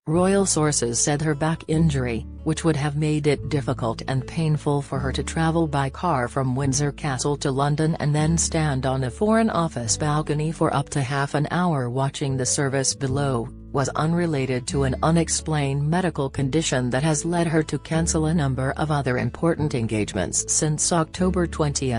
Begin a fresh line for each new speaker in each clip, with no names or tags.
Royal sources said her back injury, which would have made it difficult and painful for her to travel by car from Windsor Castle to London and then stand on a Foreign Office balcony for up to half an hour watching the service below, was unrelated to an unexplained medical condition that has led her to cancel a number of other important engagements since October 20.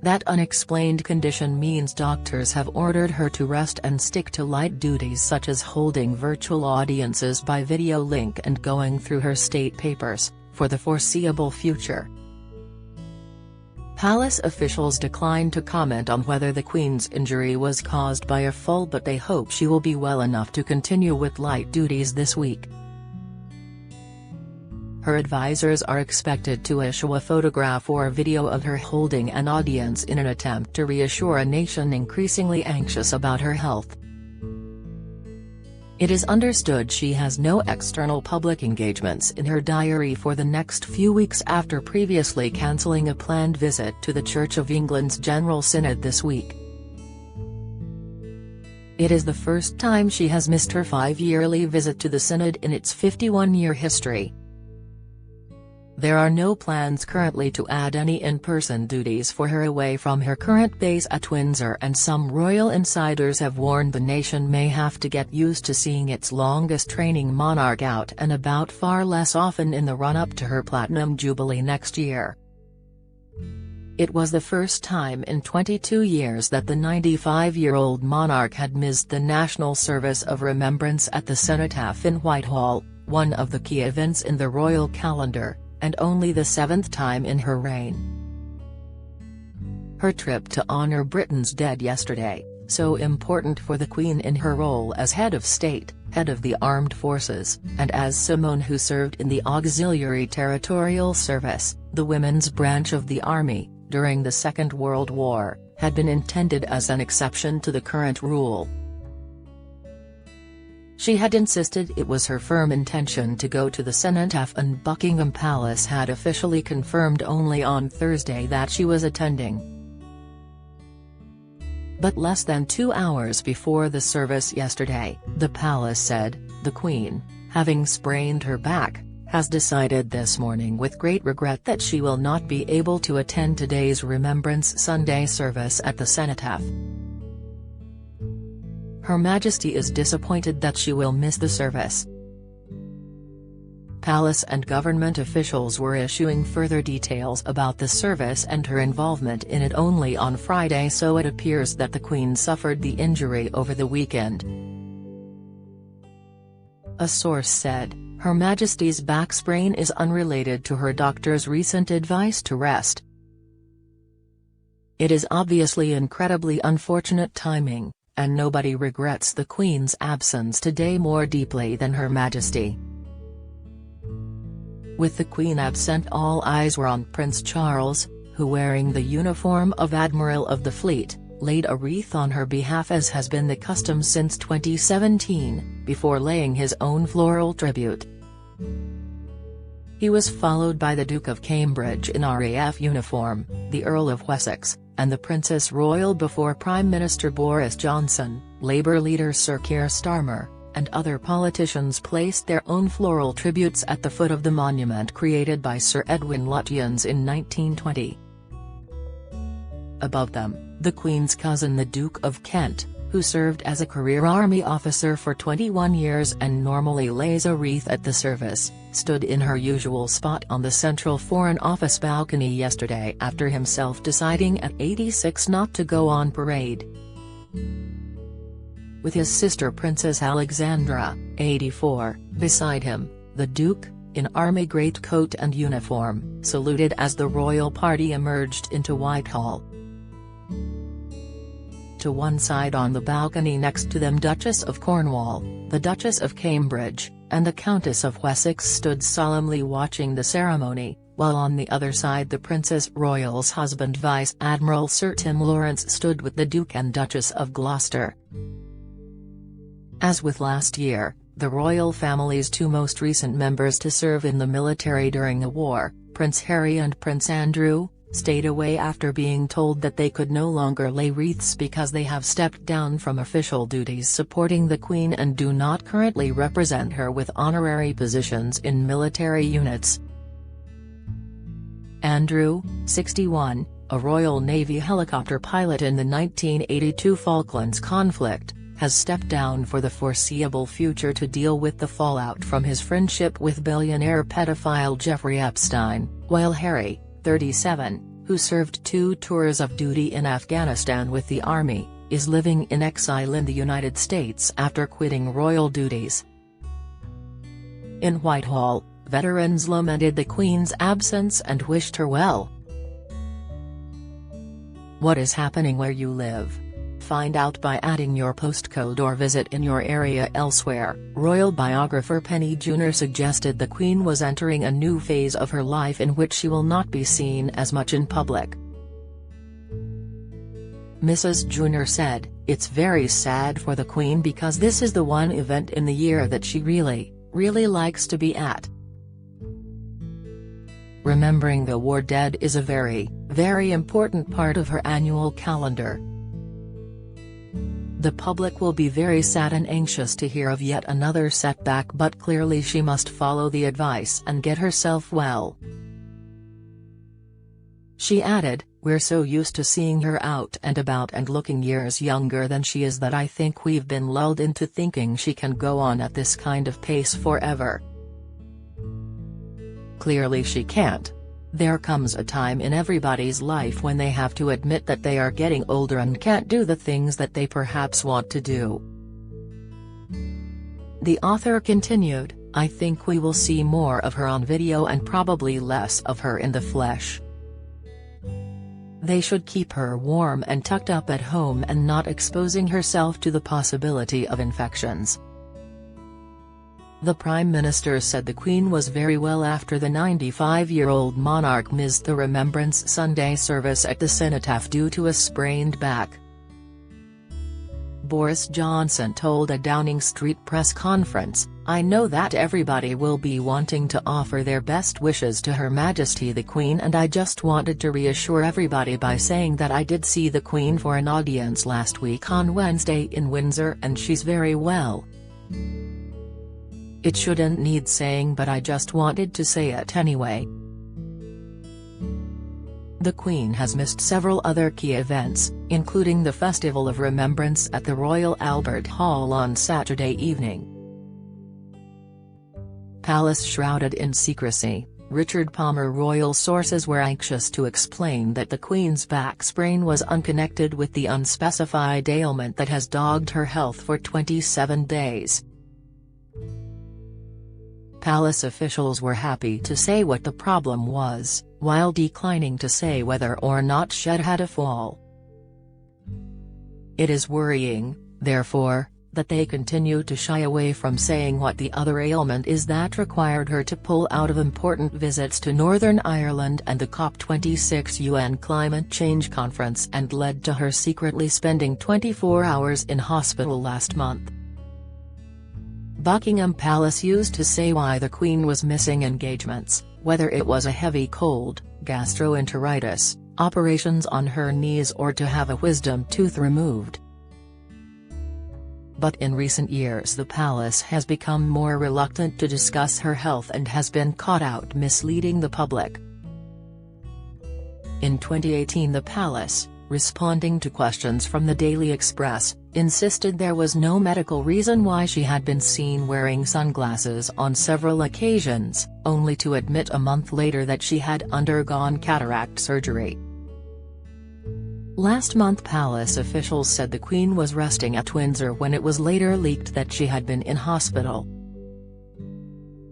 That unexplained condition means doctors have ordered her to rest and stick to light duties such as holding virtual audiences by video link and going through her state papers, for the foreseeable future. Palace officials declined to comment on whether the Queen's injury was caused by a fall, but they hope she will be well enough to continue with light duties this week. Her advisors are expected to issue a photograph or video of her holding an audience in an attempt to reassure a nation increasingly anxious about her health. It is understood she has no external public engagements in her diary for the next few weeks after previously cancelling a planned visit to the Church of England's General Synod this week. It is the first time she has missed her 5-yearly visit to the Synod in its 51-year history. There are no plans currently to add any in-person duties for her away from her current base at Windsor, and some royal insiders have warned the nation may have to get used to seeing its longest-reigning monarch out and about far less often in the run-up to her Platinum Jubilee next year. It was the first time in 22 years that the 95-year-old monarch had missed the national service of remembrance at the Cenotaph in Whitehall, one of the key events in the royal calendar, and only the 7th time in her reign. Her trip to honour Britain's dead yesterday, so important for the Queen in her role as head of state, head of the armed forces, and as someone who served in the Auxiliary Territorial Service, the women's branch of the army, during the Second World War, had been intended as an exception to the current rule. She had insisted it was her firm intention to go to the Cenotaph, and Buckingham Palace had officially confirmed only on Thursday that she was attending. But less than 2 hours before the service yesterday, the palace said, the Queen, having sprained her back, has decided this morning with great regret that she will not be able to attend today's Remembrance Sunday service at the Cenotaph. Her Majesty is disappointed that she will miss the service. Palace and government officials were issuing further details about the service and her involvement in it only on Friday, so it appears that the Queen suffered the injury over the weekend. A source said, Her Majesty's back sprain is unrelated to her doctor's recent advice to rest. It is obviously incredibly unfortunate timing, and nobody regrets the Queen's absence today more deeply than Her Majesty. With the Queen absent, all eyes were on Prince Charles, who, wearing the uniform of Admiral of the Fleet, laid a wreath on her behalf as has been the custom since 2017, before laying his own floral tribute. He was followed by the Duke of Cambridge in RAF uniform, the Earl of Wessex, and the Princess Royal before Prime Minister Boris Johnson, Labour leader Sir Keir Starmer, and other politicians placed their own floral tributes at the foot of the monument created by Sir Edwin Lutyens in 1920. Above them, the Queen's cousin the Duke of Kent, who served as a career army officer for 21 years and normally lays a wreath at the service, stood in her usual spot on the central Foreign Office balcony yesterday after himself deciding at 86 not to go on parade. With his sister Princess Alexandra, 84, beside him, the Duke, in army greatcoat and uniform, saluted as the royal party emerged into Whitehall. To one side on the balcony next to them, Duchess of Cornwall, the Duchess of Cambridge, and the Countess of Wessex stood solemnly watching the ceremony, while on the other side the Princess Royal's husband Vice Admiral Sir Tim Lawrence stood with the Duke and Duchess of Gloucester. As with last year, the royal family's two most recent members to serve in the military during the war, Prince Harry and Prince Andrew, stayed away after being told that they could no longer lay wreaths because they have stepped down from official duties supporting the Queen and do not currently represent her with honorary positions in military units. Andrew, 61, a Royal Navy helicopter pilot in the 1982 Falklands conflict, has stepped down for the foreseeable future to deal with the fallout from his friendship with billionaire pedophile Jeffrey Epstein, while Harry, 37, who served 2 tours of duty in Afghanistan with the Army, is living in exile in the United States after quitting royal duties. In Whitehall, veterans lamented the Queen's absence and wished her well. What is happening where you live? Find out by adding your postcode or visit in your area elsewhere. Royal biographer Penny Junor suggested the Queen was entering a new phase of her life in which she will not be seen as much in public. Mrs. Junor said, "It's very sad for the Queen because this is the one event in the year that she really likes to be at. Remembering the war dead is a very important part of her annual calendar. The public will be very sad and anxious to hear of yet another setback, but clearly she must follow the advice and get herself well." She added, "We're so used to seeing her out and about and looking years younger than she is that I think we've been lulled into thinking she can go on at this kind of pace forever. Clearly she can't. There comes a time in everybody's life when they have to admit that they are getting older and can't do the things that they perhaps want to do." The author continued, "I think we will see more of her on video and probably less of her in the flesh. They should keep her warm and tucked up at home and not exposing herself to the possibility of infections." The Prime Minister said the Queen was very well after the 95-year-old monarch missed the Remembrance Sunday service at the cenotaph due to a sprained back. Boris Johnson told a Downing Street press conference, "I know that everybody will be wanting to offer their best wishes to Her Majesty the Queen, and I just wanted to reassure everybody by saying that I did see the Queen for an audience last week on Wednesday in Windsor and she's very well. It shouldn't need saying, but I just wanted to say it anyway." The Queen has missed several other key events, including the Festival of Remembrance at the Royal Albert Hall on Saturday evening. Palace shrouded in secrecy, Richard Palmer. Royal sources were anxious to explain that the Queen's back sprain was unconnected with the unspecified ailment that has dogged her health for 27 days. Palace officials were happy to say what the problem was, while declining to say whether or not she'd had a fall. It is worrying, therefore, that they continue to shy away from saying what the other ailment is that required her to pull out of important visits to Northern Ireland and the COP26 UN climate change conference and led to her secretly spending 24 hours in hospital last month. Buckingham Palace used to say why the Queen was missing engagements, whether it was a heavy cold, gastroenteritis, operations on her knees or to have a wisdom tooth removed. But in recent years the palace has become more reluctant to discuss her health and has been caught out misleading the public. In 2018 the palace, responding to questions from the Daily Express, insisted there was no medical reason why she had been seen wearing sunglasses on several occasions, only to admit a month later that she had undergone cataract surgery. Last month palace officials said the Queen was resting at Windsor when it was later leaked that she had been in hospital.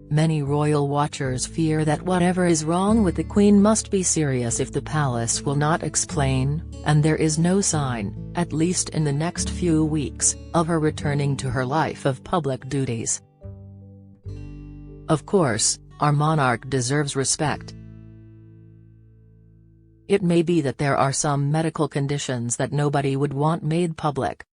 Many royal watchers fear that whatever is wrong with the Queen must be serious if the palace will not explain, and there is no sign, at least in the next few weeks, of her returning to her life of public duties. Of course, our monarch deserves respect. It may be that there are some medical conditions that nobody would want made public.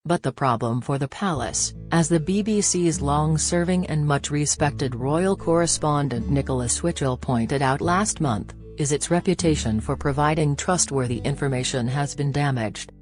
But the problem for the palace, as the BBC's long-serving and much-respected royal correspondent Nicholas Witchell pointed out last month, is its reputation for providing trustworthy information has been damaged.